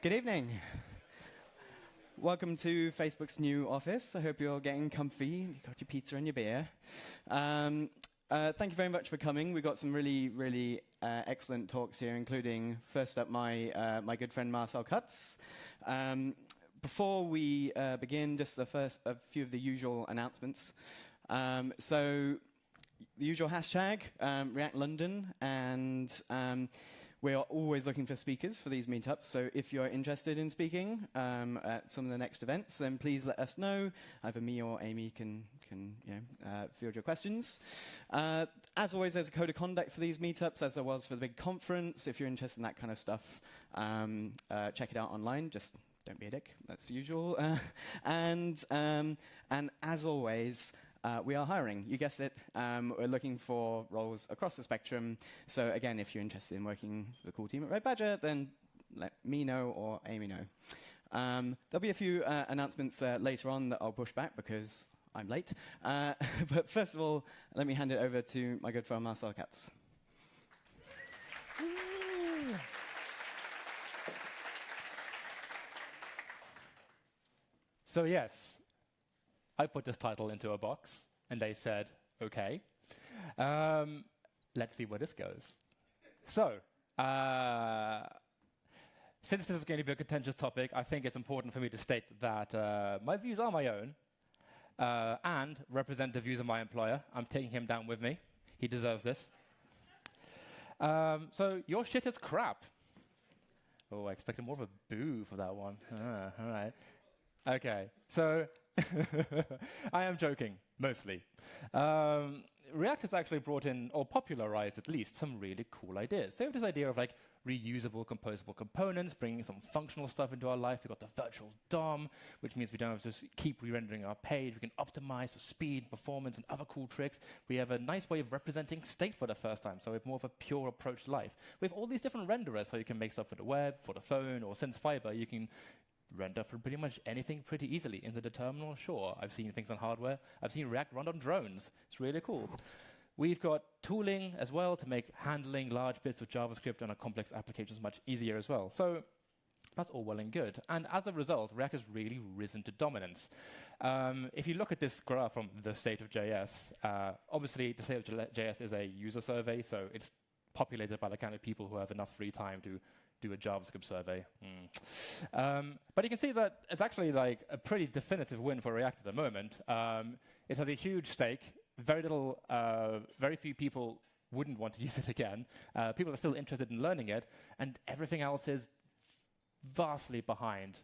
Good evening. Welcome to Facebook's new office. I hope you're getting comfy. You've got your pizza and your beer. Thank you very much for coming. We've got some really excellent talks here, including, first up, my good friend Marcel. Before we begin, just a few of the usual announcements. So, the usual hashtag, React London, and we are always looking for speakers for these meetups, so if you're interested in speaking at some of the next events, then please let us know. Either me or Amy can field your questions. As always, there's a code of conduct for these meetups, as there was for the big conference. If you're interested in that kind of stuff, check it out online. Just don't be a dick. That's usual. And as always, we are hiring. You guessed it. We're looking for roles across the spectrum. So again, if you're interested in working with the cool team at Red Badger, then let me know or Amy know. There'll be a few announcements later on that I'll push back because I'm late. But first of all, let me hand it over to my good friend Marcel. So yes, I put this title into a box, and they said, OK. Let's see where this goes. So, since this is going to be a contentious topic, I think it's important for me to state that my views are my own and represent the views of my employer. I'm taking him down with me. He deserves this. So, your shit is crap. Oh, I expected more of a boo for that one. All right. OK, so I am joking, mostly. React has actually brought in, or popularized at least, some really cool ideas. So we have this idea of like reusable, composable components, bringing some functional stuff into our life. We've got the virtual DOM, which means we don't have to keep re-rendering our page. We can optimize for speed, performance, and other cool tricks. We have a nice way of representing state for the first time, so we have more of a pure approach to life. We have all these different renderers, so you can make stuff for the web, for the phone, or since Fiber, you can render for pretty much anything pretty easily. Into the terminal, sure. I've seen things on hardware. I've seen React run on drones. It's really cool. We've got tooling as well to make handling large bits of JavaScript on a complex applications much easier as well. So that's all well and good. And as a result, React has really risen to dominance. If you look at this graph from the state of JS, obviously the state of JS is a user survey, so it's populated by the kind of people who have enough free time to do a JavaScript survey. But you can see that it's actually like a pretty definitive win for React at the moment. It has a huge stake. Very few people wouldn't want to use it again. People are still interested in learning it, and everything else is vastly behind.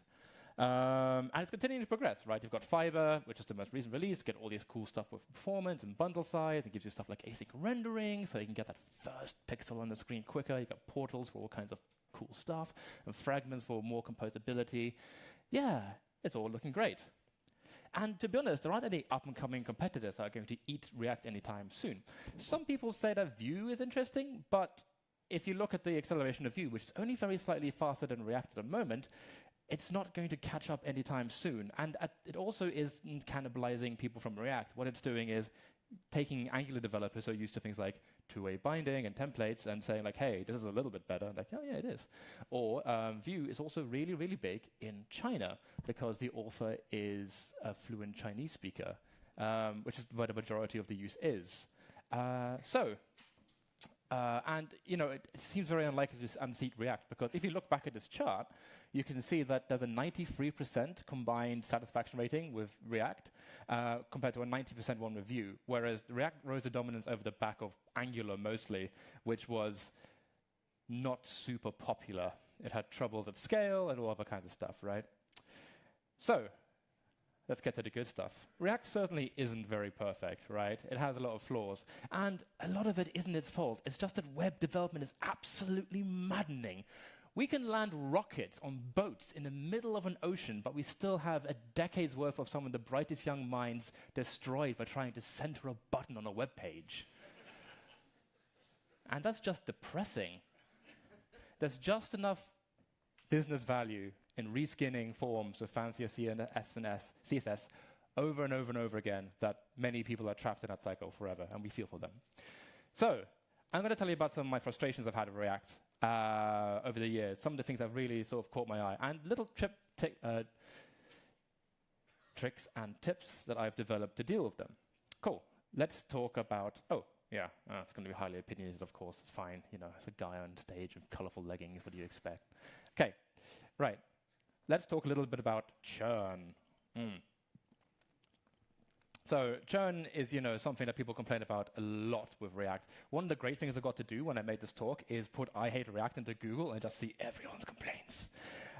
And it's continuing to progress, right? You've got Fiber, which is the most recent release, get all this cool stuff with performance and bundle size. It gives you stuff like async rendering, so you can get that first pixel on the screen quicker. You've got portals for all kinds of cool stuff, and fragments for more composability. Yeah, it's all looking great. And to be honest, there aren't any up-and-coming competitors that are going to eat React anytime soon. Some people say that Vue is interesting, but if you look at the acceleration of Vue, which is only very slightly faster than React at the moment, it's not going to catch up anytime soon. And it also isn't cannibalizing people from React. What it's doing is taking Angular developers who are used to things like two-way binding and templates and saying, like, hey, this is a little bit better. And like, oh, yeah, it is. Or Vue is also really big in China because the author is a fluent Chinese speaker, which is where the majority of the use is. And it seems very unlikely to unseat React, because if you look back at this chart, you can see that there's a 93% combined satisfaction rating with React compared to a 90% one with Vue, whereas React rose to dominance over the back of Angular mostly, which was not super popular. It had troubles at scale and all other kinds of stuff, right? So let's get to the good stuff. React certainly isn't very perfect, right? It has a lot of flaws. And a lot of it isn't its fault. It's just that web development is absolutely maddening. We can land rockets on boats in the middle of an ocean, but we still have a decade's worth of some of the brightest young minds destroyed by trying to center a button on a web page. And that's just depressing. There's just enough business value in reskinning forms with fancier CSS over and over and over again that many people are trapped in that cycle forever, and we feel for them. So I'm going to tell you about some of my frustrations I've had with React. over the years. Some of the things that really sort of caught my eye, and little tricks and tips that I've developed to deal with them. Cool. Let's talk about, it's going to be highly opinionated, of course. It's fine. You know, it's a guy on stage with colorful leggings. What do you expect? Okay, right. Let's talk a little bit about churn. So churn is, something that people complain about a lot with React. One of the great things I got to do when I made this talk is put I hate React into Google and just see everyone's complaints.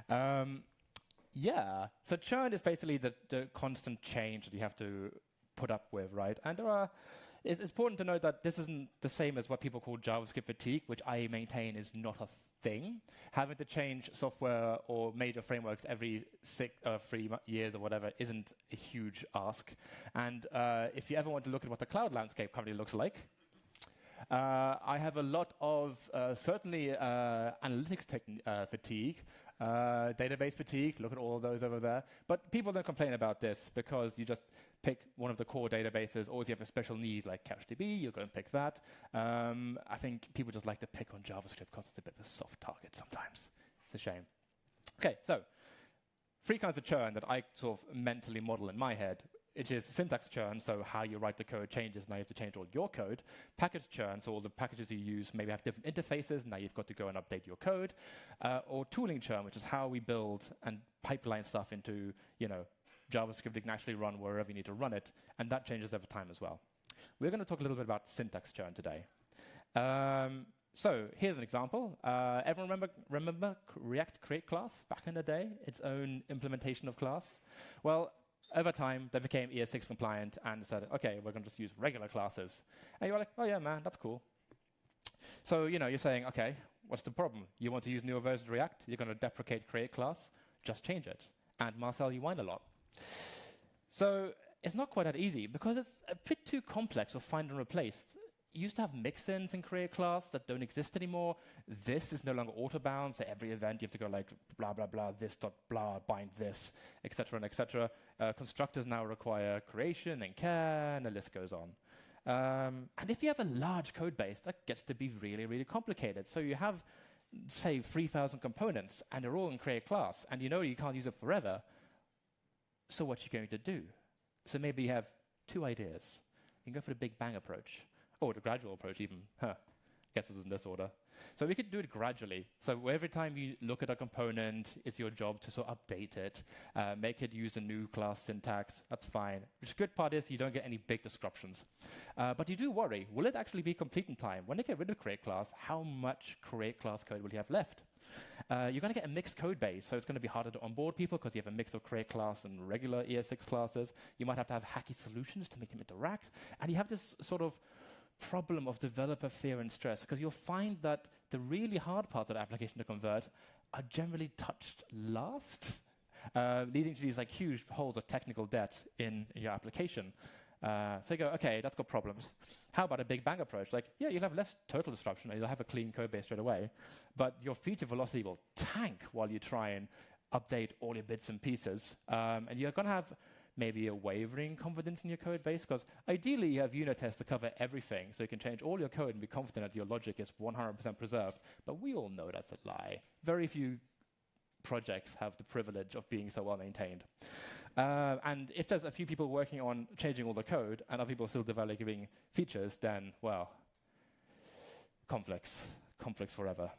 So churn is basically the constant change that you have to put up with, right? And it's important to note that this isn't the same as what people call JavaScript fatigue, which I maintain is not a thing. Having to change software or major frameworks every 3 years or whatever isn't a huge ask. And if you ever want to look at what the cloud landscape currently looks like, I have a lot of certainly analytics fatigue, database fatigue. Look at all of those over there. But people don't complain about this because you just pick one of the core databases, or if you have a special need like CouchDB, you'll go and pick that. I think people just like to pick on JavaScript because it's a bit of a soft target sometimes. It's a shame. Okay, so 3 kinds of churn that I sort of mentally model in my head. It is syntax churn, so how you write the code changes, now you have to change all your code. Package churn, so all the packages you use maybe have different interfaces, now you've got to go and update your code. Or tooling churn, which is how we build and pipeline stuff into, JavaScript that can actually run wherever you need to run it, and that changes over time as well. We're going to talk a little bit about syntax churn today. So here's an example. Everyone remember React Create class back in the day? Its own implementation of class? Well, over time, they became ES6 compliant and said, okay, we're going to just use regular classes. And you're like, oh yeah, man, that's cool. So, you're saying, okay, what's the problem? You want to use newer versions of React? You're going to deprecate create class? Just change it. And Marcel, you whine a lot. So it's not quite that easy because it's a bit too complex to find and replace. You used to have mix-ins in create class that don't exist anymore. This is no longer auto-bound, so every event you have to go like blah, blah, blah, this dot blah, bind this, etc. and etc. Constructors now require creation and care, and the list goes on. And if you have a large code base, that gets to be really, really complicated. So you have, say, 3,000 components, and they're all in create class, and you can't use it forever. So what are you going to do? So maybe you have 2 ideas. You can go for the big bang approach. Or the gradual approach even. Guess it's in this order. So we could do it gradually. So every time you look at a component, it's your job to sort of update it, make it use a new class syntax. That's fine. The good part is you don't get any big disruptions. But you do worry, will it actually be complete in time? When they get rid of create class, how much create class code will you have left? You're going to get a mixed code base, so it's going to be harder to onboard people because you have a mix of create class and regular ES6 classes. You might have to have hacky solutions to make them interact. And you have this sort of problem of developer fear and stress, because you'll find that the really hard parts of the application to convert are generally touched last, leading to these like huge holes of technical debt in your application. So you go, okay, that's got problems. How about a big bang approach? Like, yeah, you'll have less total disruption, and you'll have a clean code base straight away, but your feature velocity will tank while you try and update all your bits and pieces. And you're going to have maybe a wavering confidence in your code base, because ideally you have unit tests to cover everything, so you can change all your code and be confident that your logic is 100% preserved. But we all know that's a lie. Very few projects have the privilege of being so well maintained. And if there's a few people working on changing all the code and other people still developing features, then, well, conflicts forever.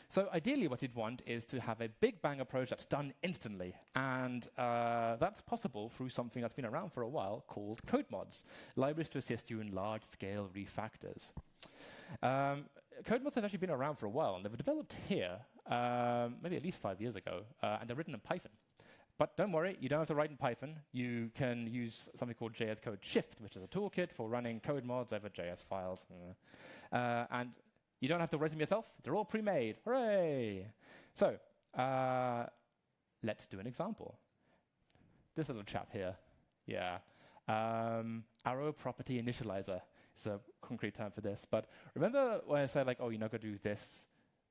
So ideally what you'd want is to have a big bang approach that's done instantly. And that's possible through something that's been around for a while called code mods, libraries to assist you in large-scale refactors. Code mods have actually been around for a while, and they were developed here maybe at least 5 years ago, and they're written in Python. But don't worry, you don't have to write in Python. You can use something called JS Code Shift, which is a toolkit for running code mods over JS files. And you don't have to write them yourself. They're all pre-made. Hooray! So let's do an example. This little chap here. Yeah. Arrow property initializer is a concrete term for this. But remember when I said, like, oh, you're not going to do this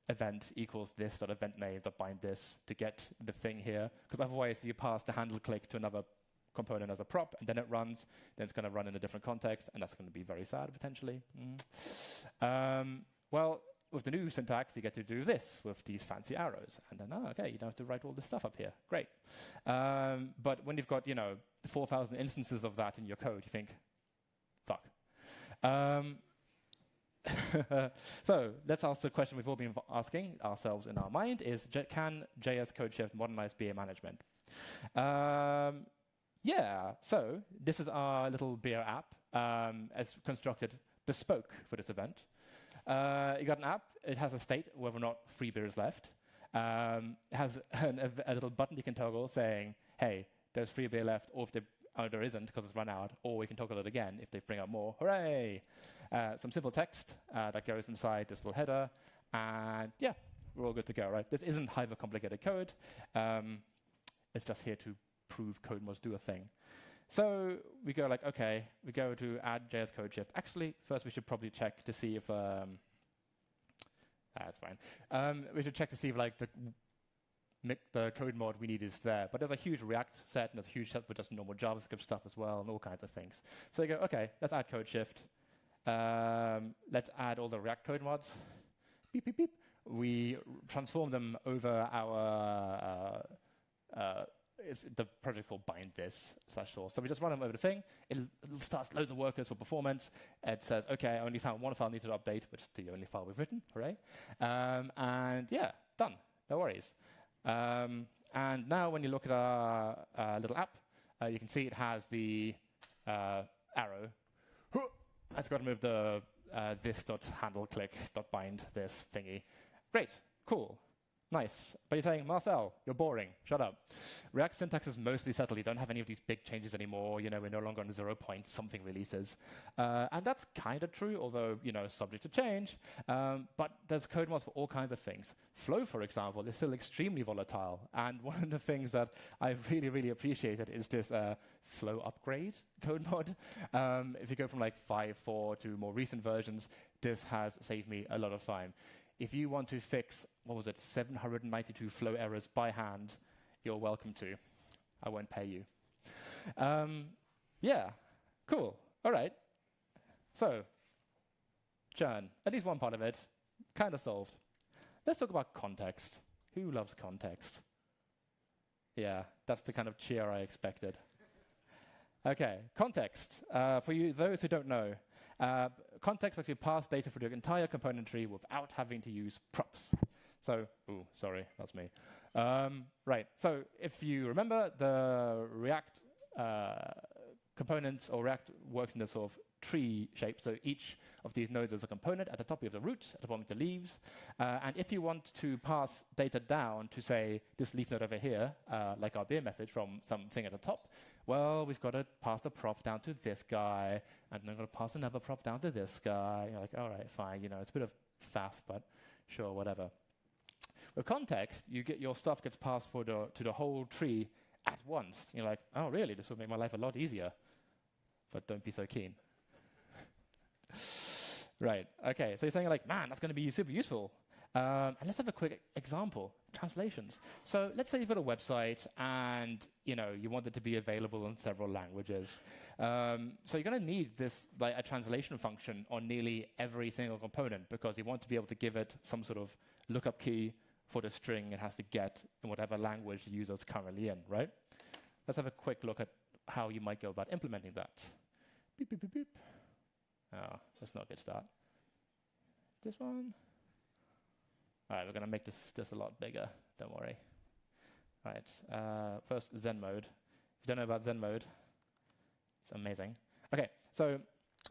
event equals this dot event name dot bind this to get the thing here, because otherwise you pass the handle click to another component as a prop, and then it runs, then it's going to run in a different context, and that's going to be very sad potentially. Well, with the new syntax, you get to do this with these fancy arrows. And then, oh, okay, you don't have to write all this stuff up here. Great. But when you've got, 4,000 instances of that in your code, you think, fuck. So let's ask the question we've all been asking ourselves in our mind is, can JS CodeShift modernize BA management? Yeah, so this is our little beer app as constructed bespoke for this event. You got an app, it has a state, whether or not free beer is left. It has a little button you can toggle saying, hey, there's free beer left, or if there isn't because it's run out, or we can toggle it again if they bring up more. Hooray! Some simple text that goes inside this little header, and yeah, we're all good to go, right? This isn't hyper-complicated code. It's just here to prove code must do a thing. So we go like, okay, we go to add JS CodeShift. Actually, first we should probably check to see if, that's fine. We should check to see if like the code mod we need is there. But there's a huge React set, and there's a huge set with just normal JavaScript stuff as well, and all kinds of things. So you go, okay, let's add CodeShift. Let's add all the React code mods. Beep, beep, beep. We transform them over our the project called bind this /source. So we just run them over the thing. It starts loads of workers for performance. It says, OK, I only found one file needed to update, which is the only file we've written. Hooray. And yeah, done. No worries. And now when you look at our little app, you can see it has the arrow. I've got to move the this.handle-click.bind this thingy. Great. Cool. Nice. But you're saying, Marcel, you're boring. Shut up. React syntax is mostly settled. You don't have any of these big changes anymore. We're no longer on 0 point something releases. And that's kind of true, although, subject to change. But there's code mods for all kinds of things. Flow, for example, is still extremely volatile. And one of the things that I really, really appreciated is this flow upgrade code mod. If you go from like 5.4 to more recent versions, this has saved me a lot of time. If you want to fix, 792 flow errors by hand, you're welcome to. I won't pay you. Yeah, cool. All right. So, churn, at least one part of it, kind of solved. Let's talk about context. Who loves context? Yeah, that's the kind of cheer I expected. OK, context. For those who don't know, context lets you pass data through the entire component tree without having to use props. So, sorry, that's me. Right, so if you remember, the React components or React works in this sort of tree shape. So each of these nodes is a component. At the top, you have the root. At the bottom, the leaves. And if you want to pass data down to, say, this leaf node over here, like our beer message from something at the top, well, we've got to pass the prop down to this guy, and then I'm going to pass another prop down to this guy. You're like, all right, fine. It's a bit of faff, but sure, whatever. With context, your stuff gets passed to the whole tree at once. You're like, oh, really? This will make my life a lot easier. But don't be so keen. Right. OK, so you're saying, like, man, that's going to be super useful. And let's have a quick example, translations. So let's say you've got a website and you want it to be available in several languages. So you're going to need this, like a translation function on nearly every single component because you want to be able to give it some sort of lookup key for the string it has to get in whatever language the user is currently in, right? Let's have a quick look at how you might go about implementing that. Beep, beep, beep, beep. Oh, that's not a good start. This one. All right, we're going to make this a lot bigger. Don't worry. All right, first Zen mode. If you don't know about Zen mode, it's amazing. OK, so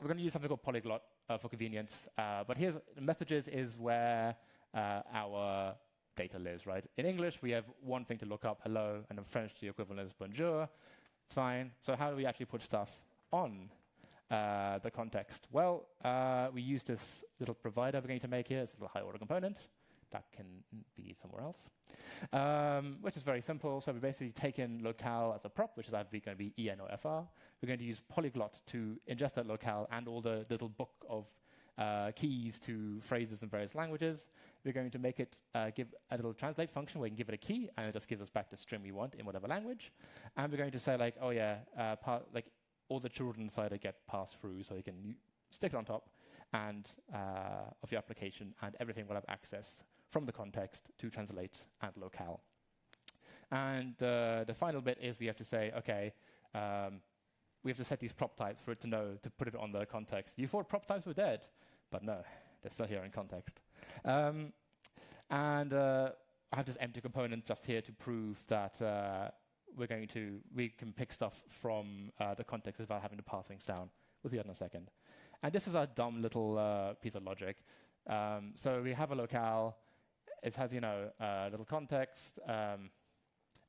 we're going to use something called polyglot for convenience. But here's messages is where our data lives, right? In English, we have one thing to look up, hello, and in French, the equivalent is bonjour. It's fine. So how do we actually put stuff on the context? Well, we use this little provider we're going to make here. It's a little high-order component. That can be somewhere else, which is very simple. So we basically take in locale as a prop, which is either going to be en or fr. We're going to use polyglot to ingest that locale and all the little book of keys to phrases in various languages. We're going to make it give a little translate function where you can give it a key, and it just gives us back the string we want in whatever language. And we're going to say, like, oh, yeah, like all the children inside it get passed through, so you can stick it on top. and of your application, and everything will have access from the context to translate and locale. And the final bit is we have to say, okay, we have to set these prop types for it to know to put it on the context. You thought prop types were dead, but no, they're still here in context. I have this empty component just here to prove that we can pick stuff from the context without having to pass things down. We'll see that in a second. And this is our dumb little piece of logic. So we have a locale. It has, a little context.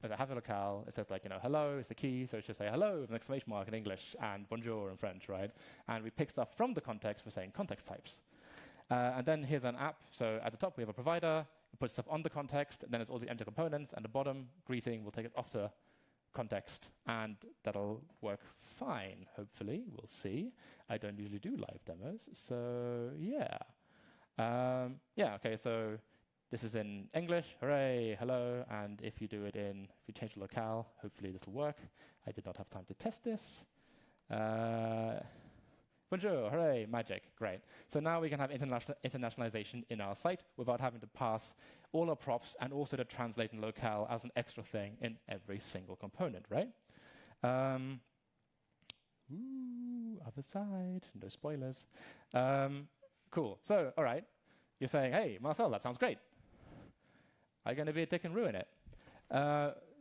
As I have a locale, it says hello is the key. So it should say hello with an exclamation mark in English and bonjour in French, right? And we pick stuff from the context. We're saying context types. And then here's an app. So at the top, we have a provider. We put stuff on the context. And then it's all the empty components. And the bottom, greeting, will take it off the context. And that'll work fine, hopefully. We'll see. I don't usually do live demos. So, yeah. OK, so this is in English. Hooray, hello. And if you change the locale, hopefully this will work. I did not have time to test this. Bonjour, hooray, magic, great. So now we can have internationalization in our site without having to pass all our props and also to translate in locale as an extra thing in every single component, right? Other side, no spoilers. Cool, so, all right. You're saying, hey, Marcel, that sounds great. Are you going to be a dick and ruin it?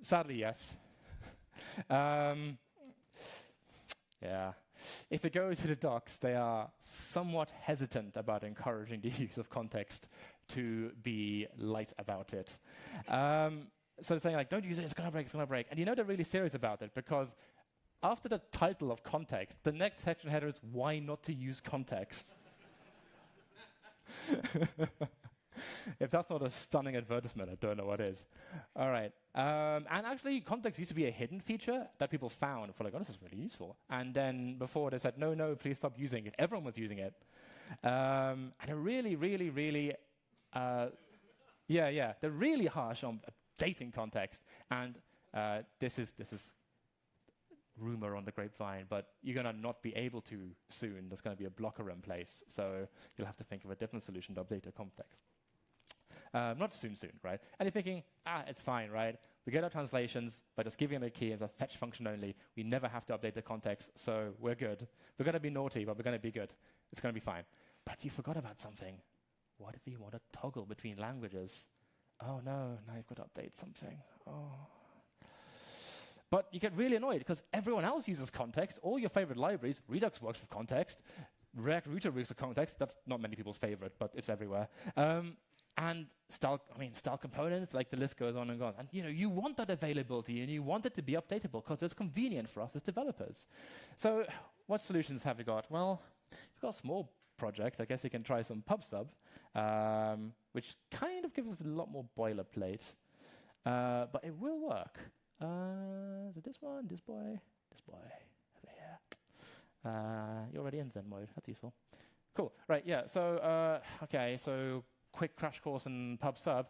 Sadly, yes. Yeah. If you go to the docs, they are somewhat hesitant about encouraging the use of context to be light about it. So they're saying, don't use it, it's going to break, it's going to break. And they're really serious about it because after the title of context, the next section header is why not to use context. If that's not a stunning advertisement, I don't know what is. All right. And actually, context used to be a hidden feature that people found for oh, this is really useful. And then before they said, no, please stop using it. Everyone was using it. And they're really, really, really, they're really harsh on updating context. And this is rumor on the grapevine, but you're going to not be able to soon. There's going to be a blocker in place. So you'll have to think of a different solution to update the context. Not soon, right? And you're thinking, it's fine, right? We get our translations by just giving them a key as a fetch function only. We never have to update the context, so we're good. We're going to be naughty, but we're going to be good. It's going to be fine. But you forgot about something. What if you want to toggle between languages? Oh, no, now you've got to update something. Oh. But you get really annoyed because everyone else uses context. All your favorite libraries, Redux works with context. React Router works with context. That's not many people's favorite, but it's everywhere. And style components, the list goes on and on. And you want that availability and you want it to be updatable because it's convenient for us as developers. So what solutions have we got? Well, if you've got a small project, I guess you can try some PubSub, which kind of gives us a lot more boilerplate. But it will work. Is it this one, this boy, over here? You're already in Zen mode. That's useful. Cool. Right, yeah. So, OK, so quick crash course in PubSub.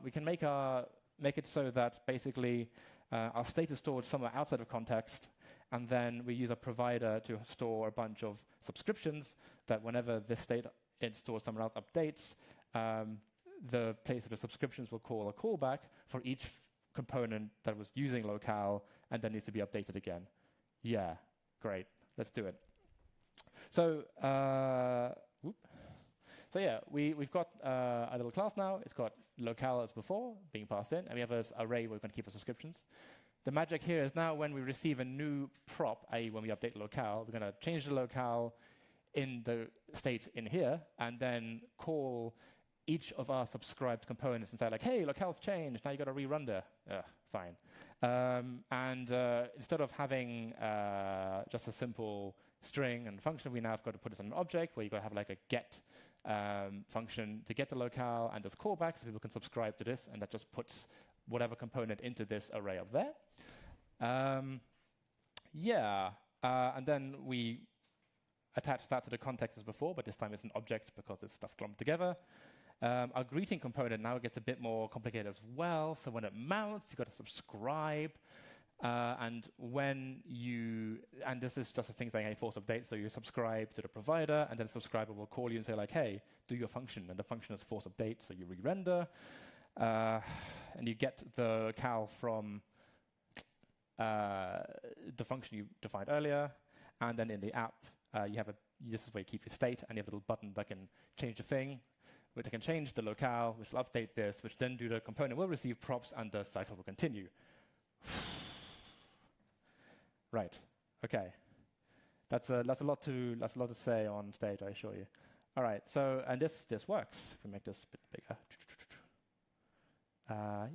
We can make it so that basically our state is stored somewhere outside of context, and then we use a provider to store a bunch of subscriptions that whenever this state is stored somewhere else updates, the place of the subscriptions will call a callback for each component that was using locale and then needs to be updated again. Yeah, great. Let's do it. So, So yeah, we've got a little class now. It's got locale as before, being passed in, and we have this array where we can keep our subscriptions. The magic here is now when we receive a new prop, i.e. when we update locale, we're going to change the locale in the state in here, and then call each of our subscribed components and say, hey, locale's changed, now you got to rerun there. Fine. Instead of having just a simple string and function, we now have got to put it in an object where you've got to have a get function to get the locale and just callback so people can subscribe to this, and that just puts whatever component into this array up there. And then we attach that to the context as before, but this time it's an object because it's stuff clumped together. Our greeting component now gets a bit more complicated as well. So when it mounts, you've got to subscribe. And this is just a thing saying, hey, force update. So you subscribe to the provider, and then the subscriber will call you and say, like, hey, do your function. And the function is force update, so you re-render. And you get the cal from the function you defined earlier. And then in the app, this is where you keep your state, and you have a little button that can change the thing, which can change the locale, which will update this, which then do the component will receive props, and the cycle will continue. Right. Okay. That's a lot to say on stage, I assure you. All right. So and this works. If we make this a bit bigger.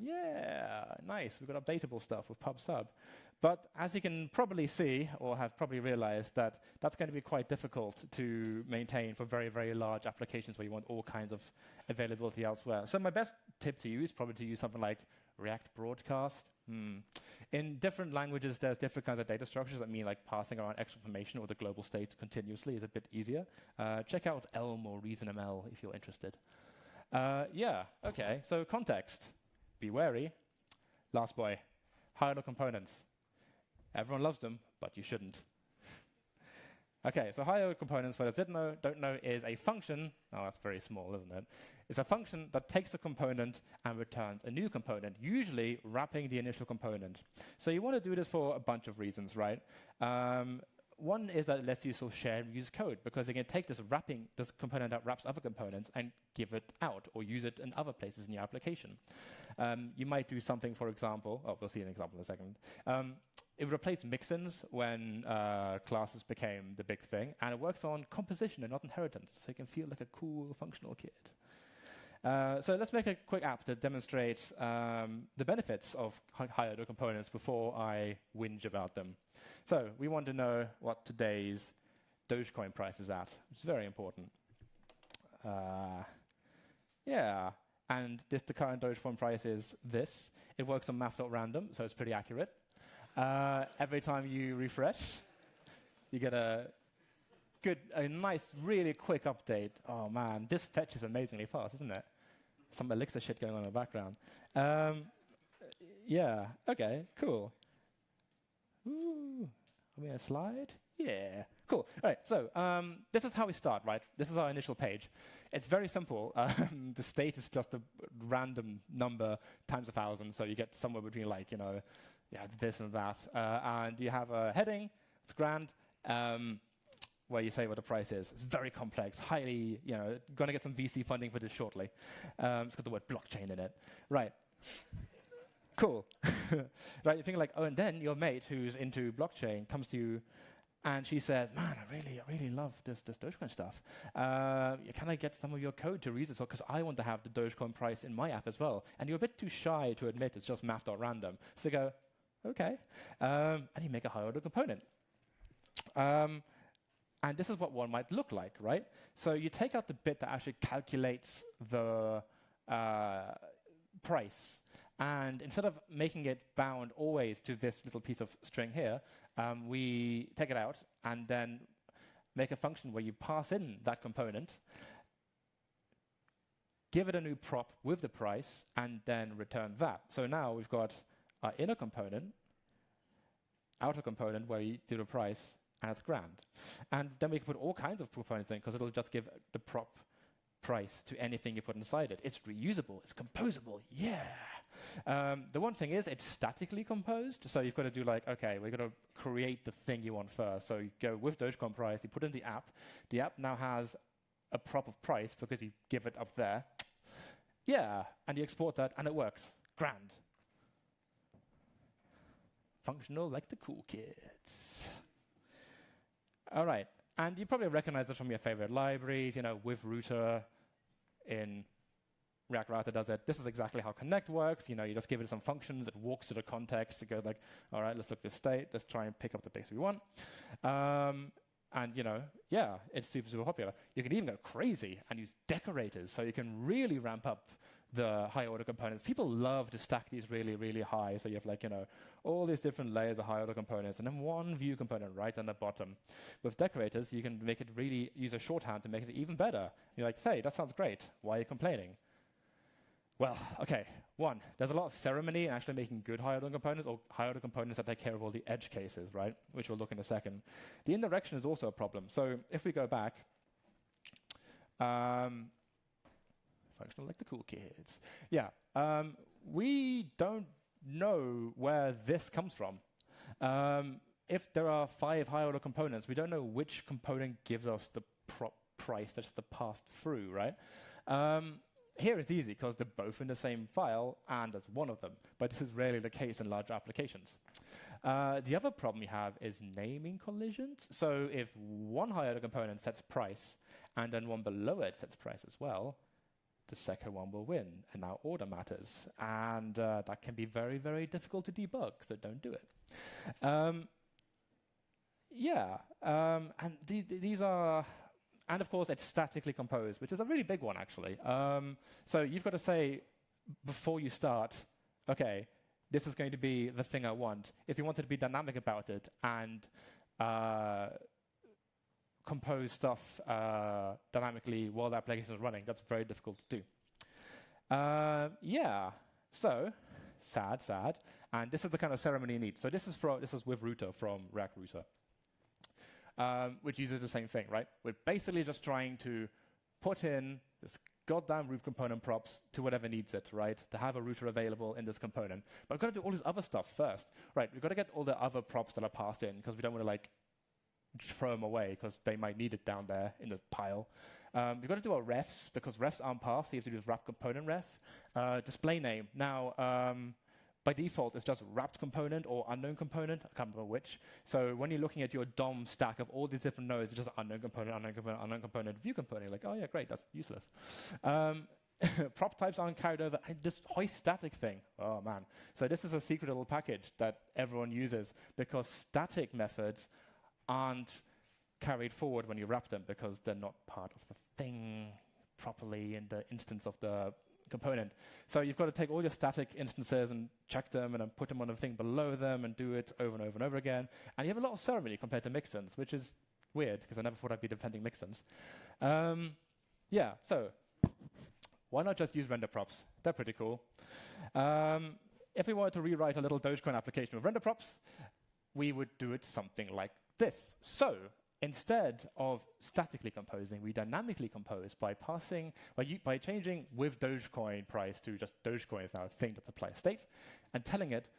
Yeah, nice. We've got updatable stuff with pub sub. But as you can probably see, or have probably realized, that's going to be quite difficult to maintain for very, very large applications where you want all kinds of availability elsewhere. So my best tip to you is probably to use something like React Broadcast. In different languages, there's different kinds of data structures that mean like passing around extra information or the global state continuously is a bit easier. Check out Elm or ReasonML if you're interested. Yeah, okay, so context. Be wary. Last boy, high-order components. Everyone loves them, but you shouldn't. Okay, so high-order components, for those that don't know, is a function. Oh, that's very small, isn't it? It's a function that takes a component and returns a new component, usually wrapping the initial component. So you want to do this for a bunch of reasons, right? One is that it lets you sort of share and use code, because you can take this component that wraps other components and give it out or use it in other places in your application. You might do something, for example, we'll see an example in a second. It replaced mixins when classes became the big thing, and it works on composition and not inheritance, so you can feel like a cool functional kid. So let's make a quick app that demonstrates the benefits of high-order components before I whinge about them. So we want to know what today's Dogecoin price is at, which is very important. Yeah, and the current Dogecoin price is this. It works on math.random, so it's pretty accurate. Every time you refresh, you get a nice, really quick update. Oh man, this fetch is amazingly fast, isn't it? Some Elixir shit going on in the background. Yeah, okay, cool. Ooh, are we on a slide? Yeah, cool. All right, so this is how we start, right? This is our initial page. It's very simple. The state is just a random number times 1,000, so you get somewhere between like, this and that. And you have a heading, it's grand, where you say what the price is. It's very complex, highly, going to get some VC funding for this shortly. It's got the word blockchain in it. Right. Cool. Right, you're thinking like, oh, and then your mate who's into blockchain comes to you and she says, man, I really love this Dogecoin stuff. Can I get some of your code to read this? Because I want to have the Dogecoin price in my app as well. And you're a bit too shy to admit it's just math.random. So you go, okay. And you make a high-order component. And this is what one might look like, right? So you take out the bit that actually calculates the price. And instead of making it bound always to this little piece of string here, we take it out and then make a function where you pass in that component, give it a new prop with the price, and then return that. So now we've got our inner component, outer component where you do the price, and it's grand. And then we can put all kinds of components in, because it'll just give the prop price to anything you put inside it. It's reusable, it's composable, yeah. The one thing is it's statically composed, so you've got to do like, okay, we've got to create the thing you want first. So you go with Dogecoin price, you put in the app now has a prop of price because you give it up there. Yeah, and you export that and it works. Grand. Functional like the cool kids. All right, and you probably recognize it from your favorite libraries, with router in React Router does it. This is exactly how Connect works. You just give it some functions, it walks to the context, it goes like, all right, let's look at the state, let's try and pick up the bits we want. And yeah, it's super, super popular. You can even go crazy and use decorators, so you can really ramp up the high-order components. People love to stack these really, really high, so you have like, all these different layers of high-order components, and then one view component right on the bottom. With decorators, you can make it really, use a shorthand to make it even better. You're like, hey, that sounds great. Why are you complaining? Well, okay. One, there's a lot of ceremony in actually making good high-order components or high-order components that take care of all the edge cases, right? Which we'll look in a second. The indirection is also a problem. So if we go back, functional like the cool kids. Yeah, we don't know where this comes from. If there are 5 high-order components, we don't know which component gives us the price that's the passed through, right? Here it's easy because they're both in the same file and there's one of them, but this is rarely the case in larger applications. The other problem you have is naming collisions. So if one higher component sets price and then one below it sets price as well, the second one will win, and now order matters. And that can be very, very difficult to debug, so don't do it. And these are... And of course, it's statically composed, which is a really big one, actually. So you've got to say, before you start, OK, this is going to be the thing I want. If you wanted to be dynamic about it and compose stuff dynamically while the application is running, that's very difficult to do. So sad. And this is the kind of ceremony you need. So this is with router from React Router. Which uses the same thing, right? We're basically just trying to put in this goddamn root component props to whatever needs it, right? To have a router available in this component. But we've got to do all this other stuff first, right? We've got to get all the other props that are passed in because we don't want to like throw them away because they might need it down there in the pile. We've got to do our refs because refs aren't passed, so you have to do this wrap component ref. Display name. Now, by default, it's just wrapped component or unknown component. I can't remember which. So when you're looking at your DOM stack of all these different nodes, it's just unknown component, unknown component, unknown component, view component. You're like, oh yeah, great, that's useless. Prop types aren't carried over. And this hoist static thing, oh man. So this is a secret little package that everyone uses because static methods aren't carried forward when you wrap them because they're not part of the thing properly in the instance of the component. So you've got to take all your static instances and check them and then put them on the thing below them and do it over and over and over again. And you have a lot of ceremony compared to mixins, which is weird because I never thought I'd be defending mixins. So why not just use render props? They're pretty cool. If we wanted to rewrite a little Dogecoin application with render props, we would do it something like this. So instead of statically composing, we dynamically compose by changing with Dogecoin price to just Dogecoin is now a thing that applies state, and telling it,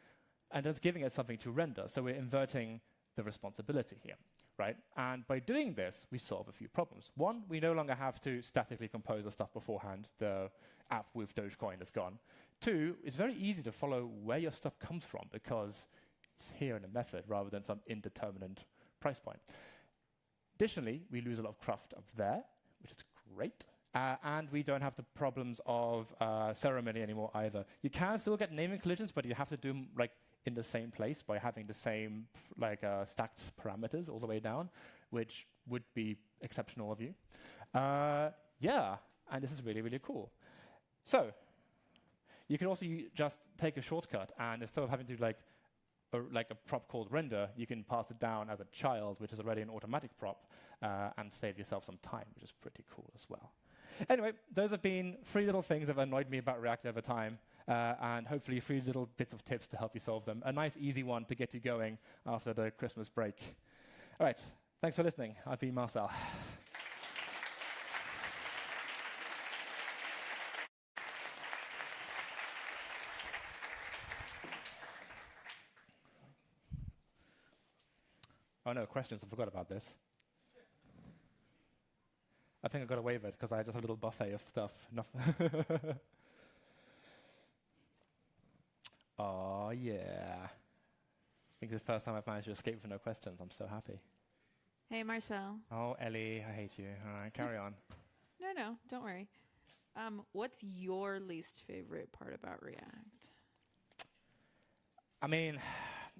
and just giving it something to render. So we're inverting the responsibility here, right? And by doing this, we solve a few problems. One, we no longer have to statically compose the stuff beforehand. The app with Dogecoin is gone. Two, it's very easy to follow where your stuff comes from because it's here in a method rather than some indeterminate price point. Additionally, we lose a lot of cruft up there, which is great. And we don't have the problems of ceremony anymore either. You can still get naming collisions, but you have to do them like in the same place by having the same stacked parameters all the way down, which would be exceptional of you. And this is really, really cool. So you can also just take a shortcut, and instead of having to do like a prop called render, you can pass it down as a child, which is already an automatic prop, and save yourself some time, which is pretty cool as well. Anyway, those have been 3 little things that have annoyed me about React over time, and hopefully 3 little bits of tips to help you solve them. A nice, easy one to get you going after the Christmas break. All right, thanks for listening. I've been Marcel. Oh no, questions, I forgot about this. I think I got away with it because I just have a little buffet of stuff. Oh yeah. I think it's the first time I've managed to escape with no questions. I'm so happy. Hey, Marcel. Oh, Ellie, I hate you. All right, carry on. No, don't worry. What's your least favorite part about React? I mean,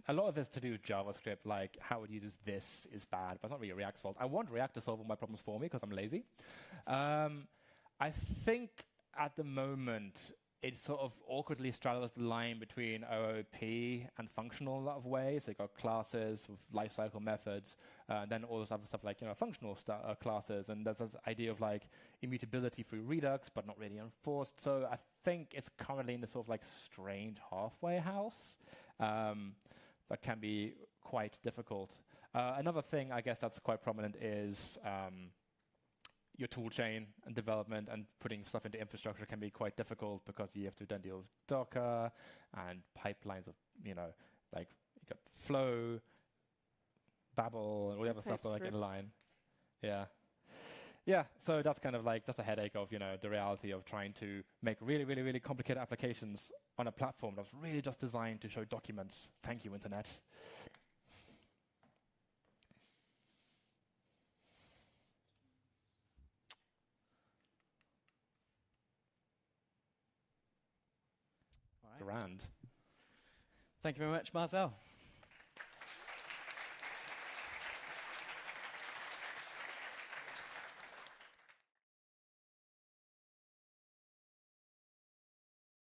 a lot of it's to do with JavaScript, like how it uses this is bad, but it's not really React's fault. I want React to solve all my problems for me because I'm lazy. I think at the moment it sort of awkwardly straddles the line between OOP and functional in a lot of ways. So you've got classes with lifecycle methods, and then all this other stuff like functional classes. And there's this idea of like immutability through Redux, but not really enforced. So I think it's currently in this sort of like strange halfway house that can be quite difficult. Another thing I guess that's quite prominent is your tool chain and development and putting stuff into infrastructure can be quite difficult because you have to then deal with Docker and pipelines of, like you got Flow, Babel, and all the other stuff that like in line. Yeah, so that's kind of like just a headache of, the reality of trying to make really, really, really complicated applications on a platform that's really just designed to show documents. Thank you, Internet. Grand. Thank you very much, Marcel.